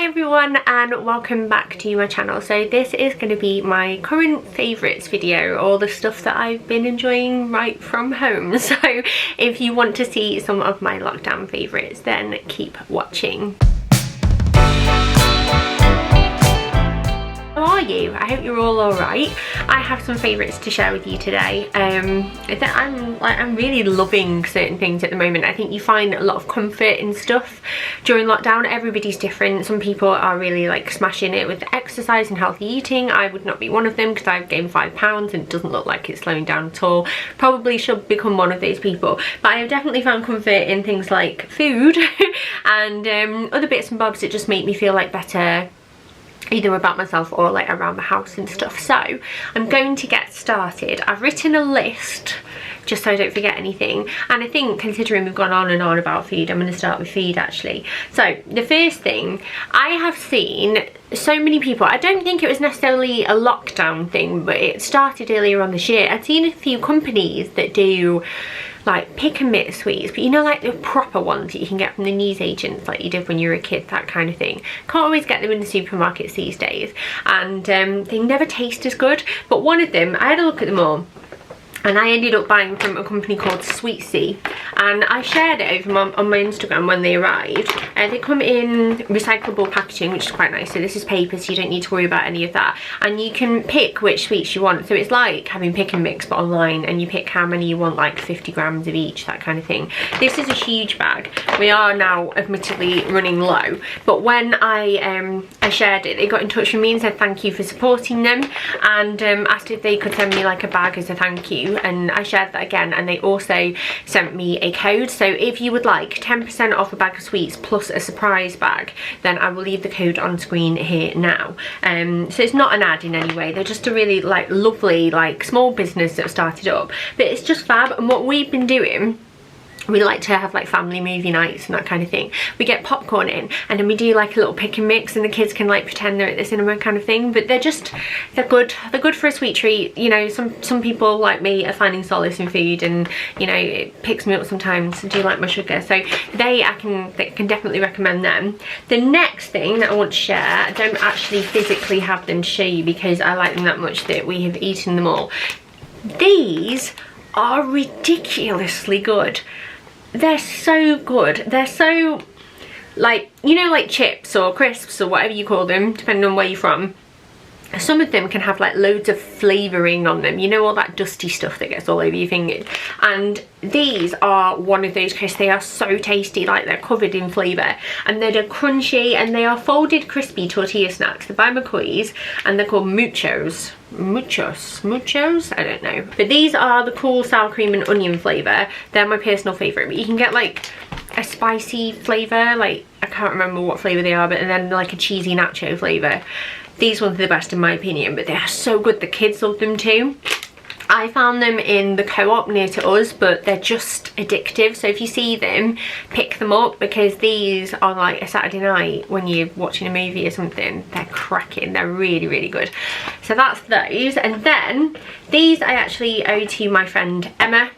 everyone and welcome back to my channel. So this is going to be my current favourites video, all the stuff that I've been enjoying right from home. So if you want to see some of my lockdown favourites, then keep watching. How are you? I hope you're all alright. I have some favourites to share with you today. I'm really loving certain things at the moment. I think you find a lot of comfort in stuff during lockdown. Everybody's different. Some people are really like smashing it with exercise and healthy eating. I would not be one of them because I've gained 5 pounds and it doesn't look like it's slowing down at all. Probably should become one of those people. But I have definitely found comfort in things like food and other bits and bobs that just make me feel like better, either about myself or like around the house and stuff. So I'm going to get started. I've written a list just so I don't forget anything, and I think considering we've gone on and on about food, I'm going to start with food actually. So the first thing, I have seen so many people, I don't think it was necessarily a lockdown thing, but it started earlier on this year. I've seen a few companies that do like pick and mix sweets, but you know, like the proper ones that you can get from the newsagents like you did when you were a kid, that kind of thing. Can't always get them in the supermarkets these days, and they never taste as good. But one of them, I had a look at them all, and I ended up buying from a company called Sweet Sea, and I shared it over on my Instagram when they arrived. They come in recyclable packaging, which is quite nice. So this is paper, so you don't need to worry about any of that, and you can pick which sweets you want. So it's like having pick and mix but online, and you pick how many you want, like 50 grams of each, that kind of thing. This is a huge bag. We are now admittedly running low, but when I shared it, they got in touch with me and said thank you for supporting them, and asked if they could send me like a bag as a thank you. And I shared that again, and they also sent me a code. So if you would like 10% off a bag of sweets plus a surprise bag, then I will leave the code on screen here now. So it's not an ad in any way. They're just a really like lovely like small business that started up, but it's just fab. And what we've been doing, we like to have like family movie nights and that kind of thing. We get popcorn in, and then we do like a little pick and mix, and the kids can like pretend they're at the cinema kind of thing. But they're good for a sweet treat. You know, some people like me are finding solace in food, and you know, it picks me up sometimes. I do like my sugar, so I can definitely recommend them. The next thing that I want to share, I don't actually physically have them to show you because I like them that much that we have eaten them all. These are ridiculously good. They're so good. They're so, like, you know, like chips or crisps or whatever you call them, depending on where you're from. Some of them can have like loads of flavouring on them, you know, all that dusty stuff that gets all over your fingers. And these are one of those crisps. They are so tasty, like they're covered in flavour, and they're crunchy, and they are folded crispy tortilla snacks. They're by McCoys, and they're called Muchos, I don't know. But these are the cool sour cream and onion flavour. They're my personal favourite, but you can get like a spicy flavour, like I can't remember what flavour they are, but then like a cheesy nacho flavour. These ones are the best in my opinion, but they are so good. The kids love them too. I found them in the Co-op near to us, but they're just addictive. So if you see them, pick them up, because these are like a Saturday night when you're watching a movie or something. They're cracking. They're really, really good. So that's those. And then these I actually owe to my friend Emma.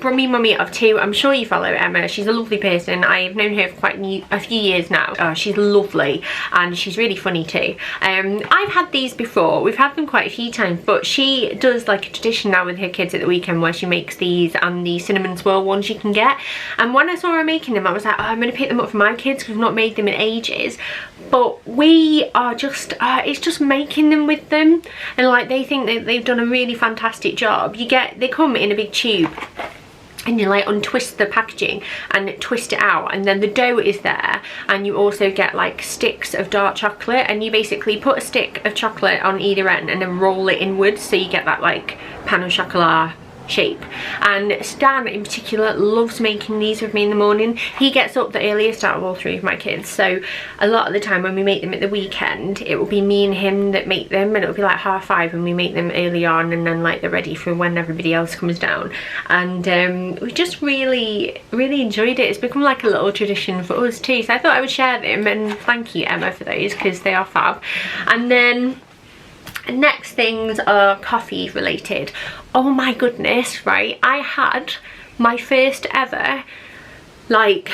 Brummy mummy of two. I'm sure you follow Emma. She's a lovely person. I've known her for quite a few years now. She's lovely, and she's really funny too. I've had these before. We've had them quite a few times, but she does like a tradition now with her kids at the weekend where she makes these and the cinnamon swirl ones you can get. And when I saw her making them, I was like, oh, I'm going to pick them up for my kids because we've not made them in ages. But we are just, it's just making them with them, and like they think that they've done a really fantastic job. They come in a big tube, and you like untwist the packaging and twist it out, and then the dough is there, and you also get like sticks of dark chocolate, and you basically put a stick of chocolate on either end and then roll it inwards, so you get that like pan au chocolat shape. And Stan in particular loves making these with me in the morning. He gets up the earliest out of all three of my kids, so a lot of the time when we make them at the weekend, it will be me and him that make them, and it'll be like 5:30 when we make them early on, and then like they're ready for when everybody else comes down. And we just really enjoyed it. It's become like a little tradition for us too, so I thought I would share them, and thank you Emma for those because they are fab. And then next things are coffee related. Oh my goodness, right, I had my first ever like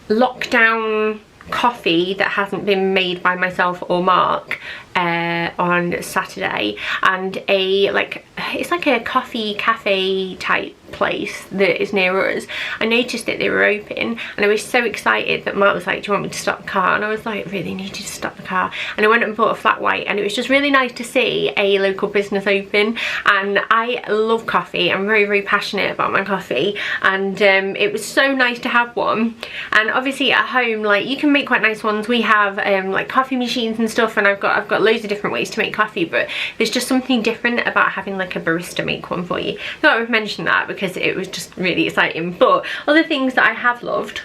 lockdown coffee that hasn't been made by myself or Mark on Saturday, and it's like a coffee cafe type place that is near us. I noticed that they were open and I was so excited that Mark was like, do you want me to stop the car? And I was like, really need you to stop the car. And I went and bought a flat white, and it was just really nice to see a local business open. And I love coffee, I'm very, very passionate about my coffee, and it was so nice to have one. And obviously at home, like, you can make quite nice ones. We have like coffee machines and stuff, and I've got loads of different ways to make coffee, but there's just something different about having like a barista make one for you. Thought I would mention that because it was just really exciting. But other things that I have loved,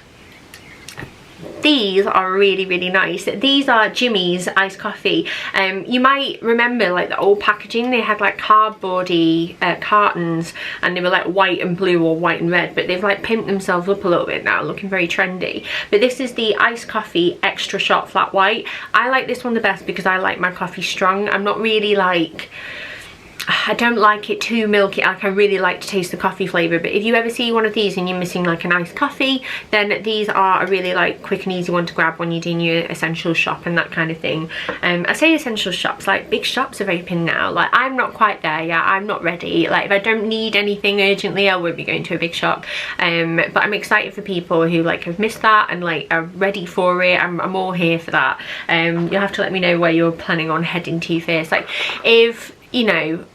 these are really, really nice. These are Jimmy's iced coffee. You might remember like the old packaging, they had like cardboardy cartons, and they were like white and blue or white and red, but they've like pimped themselves up a little bit now, looking very trendy. But this is the iced coffee extra shot flat white. I like this one the best because I like my coffee strong. I'm not really like, I don't like it too milky. Like, I really like to taste the coffee flavour, but if you ever see one of these and you're missing like a nice coffee, then these are a really like quick and easy one to grab when you're doing your essential shop and that kind of thing. I say essential shops, like big shops have opened now. Like, I'm not quite there yet, I'm not ready. Like, if I don't need anything urgently, I won't be going to a big shop. But I'm excited for people who like have missed that and like are ready for it. I'm all here for that. You'll have to let me know where you're planning on heading to first. Like, if you know,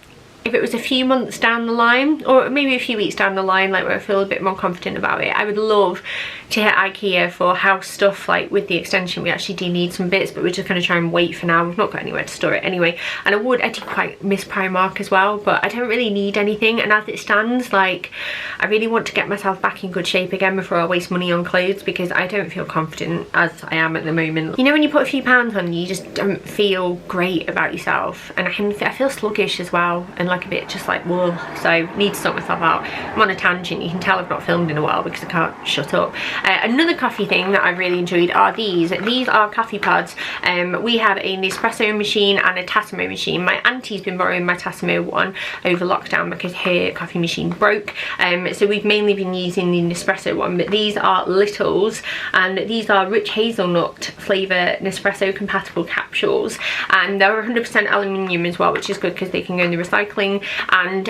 if it was a few months down the line, or maybe a few weeks down the line, like where I feel a bit more confident about it, I would love to hit IKEA for house stuff. Like with the extension, we actually do need some bits, but we're just going to try and wait for now. We've not got anywhere to store it anyway. And I do quite miss Primark as well, but I don't really need anything. And as it stands, like, I really want to get myself back in good shape again before I waste money on clothes, because I don't feel confident as I am at the moment. You know, when you put a few pounds on, you just don't feel great about yourself, and I feel sluggish as well, and like a bit just like, whoa. So need to sort myself out. I'm on a tangent. You can tell I've not filmed in a while because I can't shut up. Another coffee thing that I've really enjoyed are these. These are coffee pods. We have a Nespresso machine and a Tassimo machine. My auntie's been borrowing my Tassimo one over lockdown because her coffee machine broke. So we've mainly been using the Nespresso one, but these are Littles, and these are rich hazelnut flavour Nespresso compatible capsules, and they're 100% aluminium as well, which is good because they can go in the recycling. And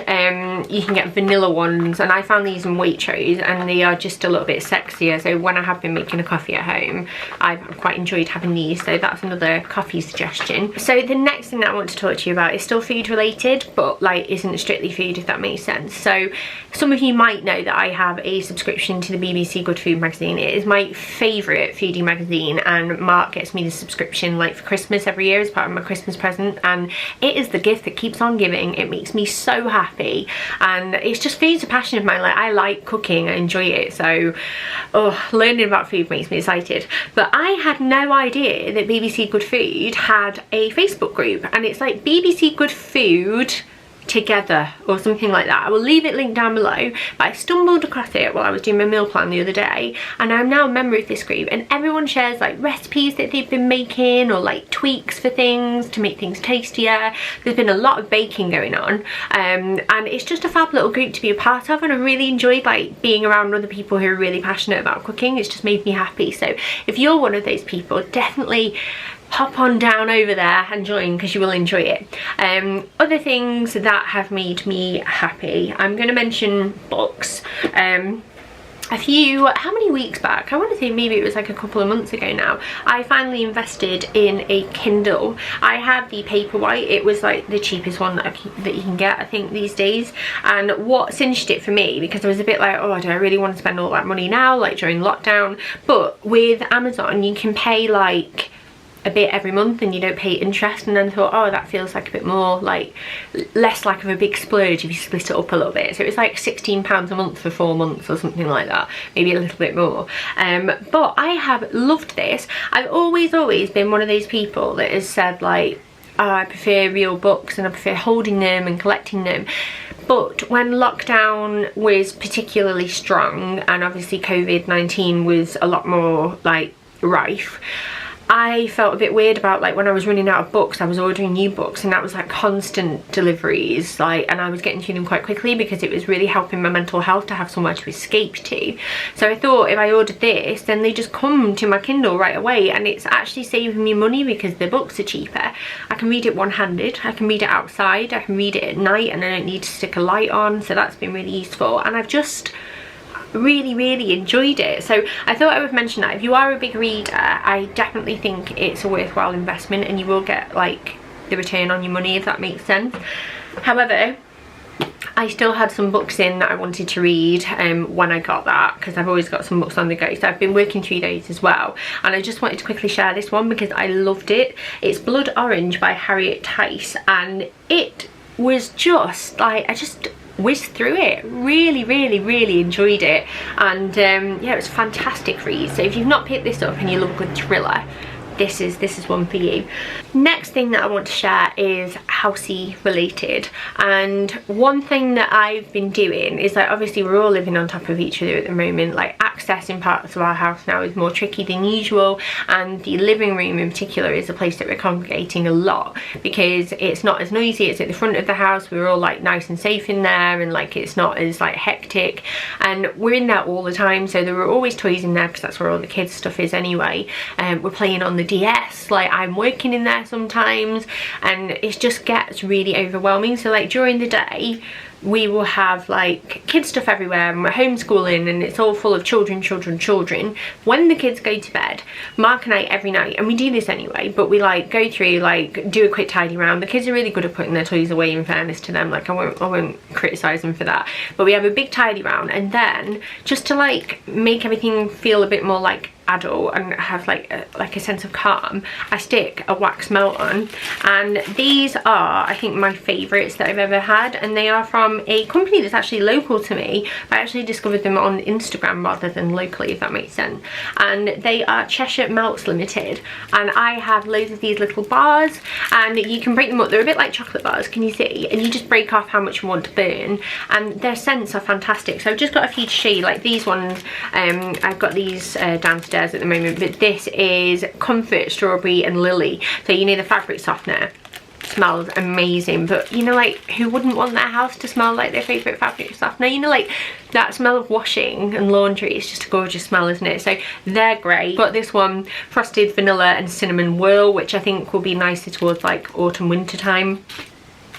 you can get vanilla ones, and I found these in Waitrose, and they are just a little bit sexier. So when I have been making a coffee at home, I've quite enjoyed having these. So that's another coffee suggestion. So the next thing that I want to talk to you about is still food related, but like isn't strictly food, if that makes sense. So some of you might know that I have a subscription to the BBC Good Food magazine. It is my favourite foodie magazine, and Mark gets me the subscription like for Christmas every year as part of my Christmas present, and it is the gift that keeps on giving. It makes me so happy, and it's just food's a passion of mine. Like, I like cooking, I enjoy it, so learning about food makes me excited. But I had no idea that BBC Good Food had a Facebook group, and it's like BBC Good Food Together or something like that. I will leave it linked down below, but I stumbled across it while I was doing my meal plan the other day, and I'm now a member of this group, and everyone shares like recipes that they've been making, or like tweaks for things to make things tastier. There's been a lot of baking going on, and it's just a fab little group to be a part of, and I really enjoyed like being around other people who are really passionate about cooking. It's just made me happy. So if you're one of those people, definitely hop on down over there and join, because you will enjoy it. Other things that have made me happy, I'm going to mention books. How many weeks back, I want to say maybe it was like a couple of months ago now, I finally invested in a Kindle. I had the Paperwhite. It was like the cheapest one that you can get, I think, these days. And what cinched it for me, because I was a bit like, oh, do I really want to spend all that money now, like during lockdown? But with Amazon, you can pay like a bit every month and you don't pay interest, and then thought, oh, that feels like a bit more like less like of a big splurge if you split it up a little bit. So it was like £16 a month for 4 months or something like that, maybe a little bit more. But I have loved this. I've always been one of those people that has said like, oh, I prefer real books and I prefer holding them and collecting them. But when lockdown was particularly strong, and obviously COVID-19 was a lot more like rife, I felt a bit weird about, like, when I was running out of books, I was ordering new books, and that was like constant deliveries, like, and I was getting through them quite quickly because it was really helping my mental health to have somewhere to escape to. So I thought if I ordered this, then they just come to my Kindle right away, and it's actually saving me money because the books are cheaper. I can read it one-handed, I can read it outside, I can read it at night, and I don't need to stick a light on, so that's been really useful. And I've just really enjoyed it. So I thought I would mention that if you are a big reader, I definitely think it's a worthwhile investment, and you will get like the return on your money, if that makes sense. However, I still had some books in that I wanted to read when I got that, because I've always got some books on the go, so I've been working through those as well. And I just wanted to quickly share this one because I loved it. It's Blood Orange by Harriet Theis, and it was just like, I just whizzed through it. Really enjoyed it, and yeah, it was a fantastic read. So if you've not picked this up and you love a good thriller, this is one for you. Next thing that I want to share is housey related, and one thing that I've been doing is, like, obviously we're all living on top of each other at the moment. Like, access in parts of our house now is more tricky than usual, and the living room in particular is a place that we're congregating a lot because it's not as noisy. It's at the front of the house, we're all like nice and safe in there, and like it's not as like hectic, and we're in there all the time. So there were always toys in there because that's where all the kids stuff is anyway. We're playing on the DS, like I'm working in there sometimes, and it just gets really overwhelming. So like during the day we will have like kid stuff everywhere, and we're homeschooling, and it's all full of children. When the kids go to bed, Mark and I every night, and we do this anyway, but we like go through, like do a quick tidy round. The kids are really good at putting their toys away, in fairness to them, like I won't criticize them for that, but we have a big tidy round, and then just to like make everything feel a bit more like adult and have like a sense of calm, I stick a wax melt on, and these are, I think, my favorites that I've ever had, and they are from a company that's actually local to me. I actually discovered them on Instagram rather than locally, if that makes sense, and they are Cheshire Melts Limited, and I have loads of these little bars, and you can break them up. They're a bit like chocolate bars, can you see, and you just break off how much you want to burn, and their scents are fantastic. So I've just got a few to show you. Like these ones, I've got these downstairs at the moment, but this is Comfort Strawberry and Lily. So you know, the fabric softener smells amazing, but you know, like who wouldn't want their house to smell like their favorite fabric softener? You know, like that smell of washing and laundry is just a gorgeous smell, isn't it? So they're great. Got this one, Frosted Vanilla and Cinnamon Whirl, which I think will be nicer towards like autumn winter time.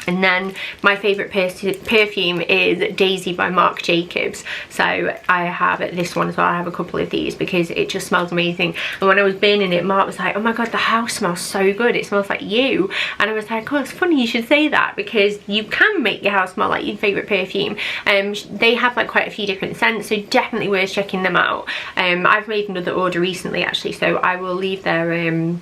And then my favourite perfume is Daisy by Marc Jacobs. So I have this one as well. I have a couple of these because it just smells amazing. And when I was burning it, Mark was like, oh my god, the house smells so good. It smells like you. And I was like, oh, it's funny you should say that, because you can make your house smell like your favourite perfume. They have like quite a few different scents, so definitely worth checking them out. I've made another order recently actually, so I will leave their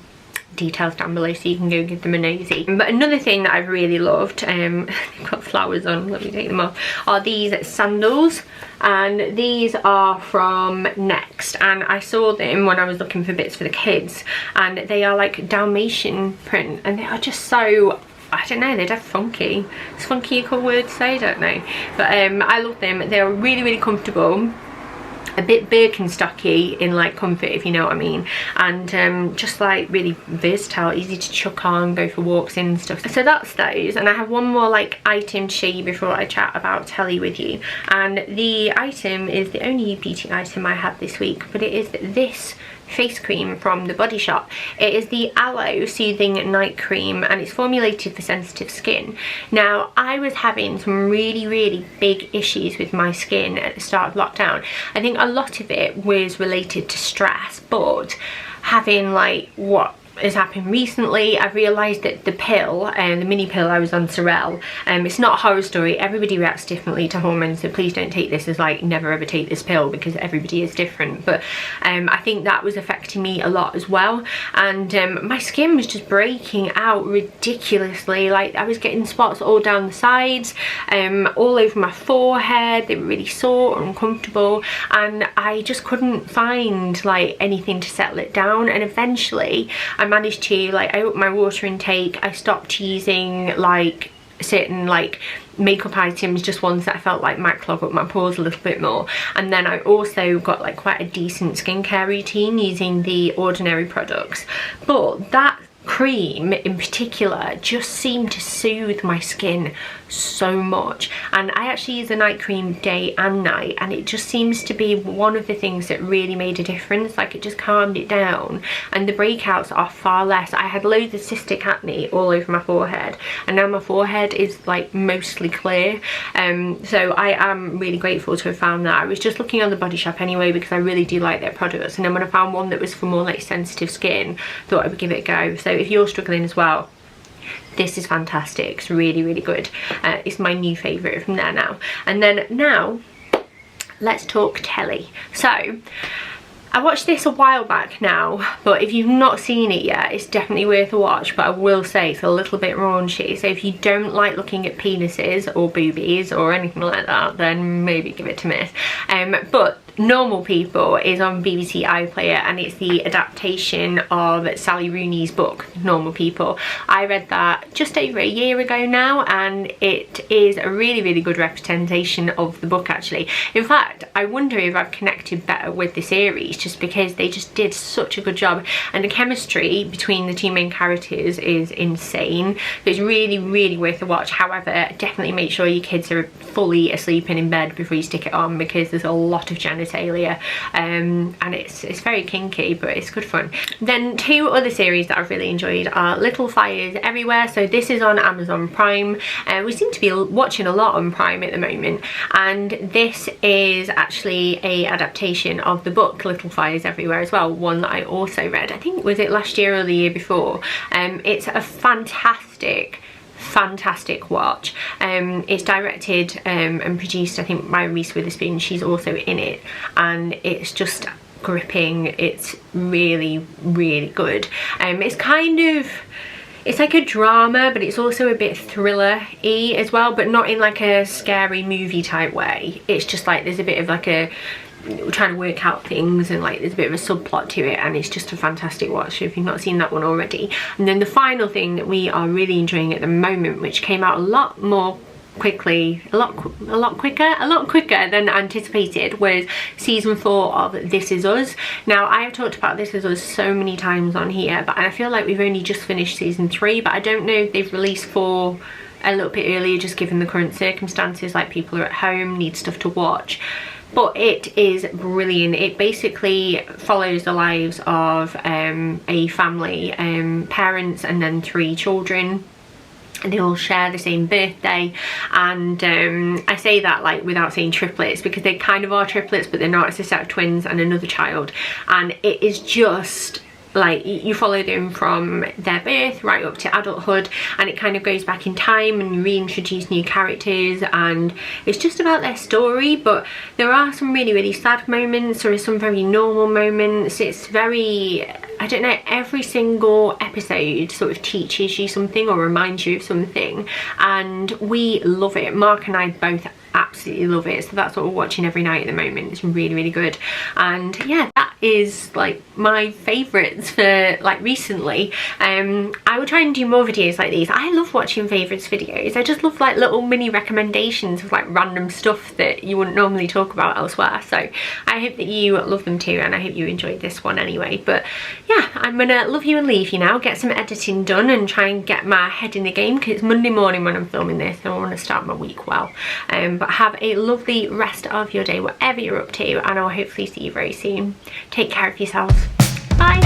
details down below so you can go give them a nosy. But another thing that I've really loved, they've got flowers on, let me take them off, are these sandals, and these are from Next, and I saw them when I was looking for bits for the kids, and they are like Dalmatian print, and they are just so, I don't know, they're just funky. Is funky a cool word to say? I don't know, but I love them. They're really comfortable, a bit Birkenstocky in like comfort, if you know what I mean, and just like really versatile, easy to chuck on, go for walks in and stuff. So that's those, and I have one more like item to show you before I chat about telly with you, and the item is the only beauty item I have this week, but it is this face cream from The Body Shop. It is the Aloe Soothing Night Cream, and it's formulated for sensitive skin. Now, I was having some really big issues with my skin at the start of lockdown. I think a lot of it was related to stress, but having like what has happened recently, I've realised that the pill, the mini pill I was on, Sorel, it's not a horror story, everybody reacts differently to hormones, so please don't take this as like never ever take this pill, because everybody is different, but I think that was affecting me a lot as well, and my skin was just breaking out ridiculously. Like I was getting spots all down the sides, all over my forehead. They were really sore and uncomfortable, and I just couldn't find like anything to settle it down, and eventually I managed to, like, I upped my water intake, I stopped using like certain like makeup items, just ones that I felt like might clog up my pores a little bit more. And then I also got like quite a decent skincare routine using the Ordinary products, but that cream in particular just seemed to soothe my skin so much. And I actually use a night cream day and night, and it just seems to be one of the things that really made a difference. Like, it just calmed it down, and the breakouts are far less. I had loads of cystic acne all over my forehead, and now my forehead is like mostly clear. So I am really grateful to have found that. I was just looking on the Body Shop anyway because I really do like their products, and then when I found one that was for more like sensitive skin, thought I would give it a go. So if you're struggling as well, this is fantastic. It's really, really good. It's my new favourite from there now. And then now, let's talk telly. So, I watched this a while back now, but if you've not seen it yet, it's definitely worth a watch. But I will say it's a little bit raunchy, so if you don't like looking at penises or boobies or anything like that, then maybe give it a miss. But Normal People is on BBC iPlayer, and it's the adaptation of Sally Rooney's book Normal People. I read that just over a year ago now, and it is a really, really good representation of the book actually. In fact, I wonder if I've connected better with the series just because they just did such a good job, and the chemistry between the two main characters is insane. So it's really, really worth a watch. However, definitely make sure your kids are fully asleep and in bed before you stick it on, because there's a lot of genitalia, and it's very kinky, but it's good fun. Then two other series that I've really enjoyed are Little Fires Everywhere. So this is on Amazon Prime. We seem to be watching a lot on Prime at the moment, and this is actually a adaptation of the book Little Fires Everywhere as well, one that I also read, I think, was it last year or the year before. It's a fantastic watch. It's directed and produced, I think, by Reese Witherspoon. She's also in it, and it's just gripping. It's really, really good. It's like a drama, but it's also a bit thriller-y as well, but not in like a scary movie type way. It's just like there's a bit of like a trying to work out things, and like there's a bit of a subplot to it, and it's just a fantastic watch if you've not seen that one already. And then the final thing that we are really enjoying at the moment, which came out a lot quicker than anticipated, was season 4 of This Is Us. Now, I have talked about This Is Us so many times on here, but I feel like we've only just finished season 3, but I don't know if they've released 4 a little bit earlier, just given the current circumstances, like people are at home, need stuff to watch. But it is brilliant. It basically follows the lives of a family, parents and then 3 children. And they all share the same birthday, and I say that like without saying triplets, because they kind of are triplets, but they're not. It's a set of twins and another child, and it is just like you follow them from their birth right up to adulthood, and it kind of goes back in time and you reintroduce new characters, and it's just about their story. But there are some really, really sad moments, there are some very normal moments. It's very, I don't know, every single episode sort of teaches you something or reminds you of something, and we love it. Mark and I both absolutely love it, so that's what we're watching every night at the moment. It's really, really good. And yeah, that is like my favourites for like recently. I will try and do more videos like these. I love watching favourites videos. I just love like little mini recommendations of like random stuff that you wouldn't normally talk about elsewhere. So I hope that you love them too, and I hope you enjoyed this one anyway. But yeah, I'm gonna love you and leave you now, get some editing done and try and get my head in the game, because it's Monday morning when I'm filming this and I want to start my week well. But have a lovely rest of your day, whatever you're up to, and I'll hopefully see you very soon. Take care of yourselves. Bye.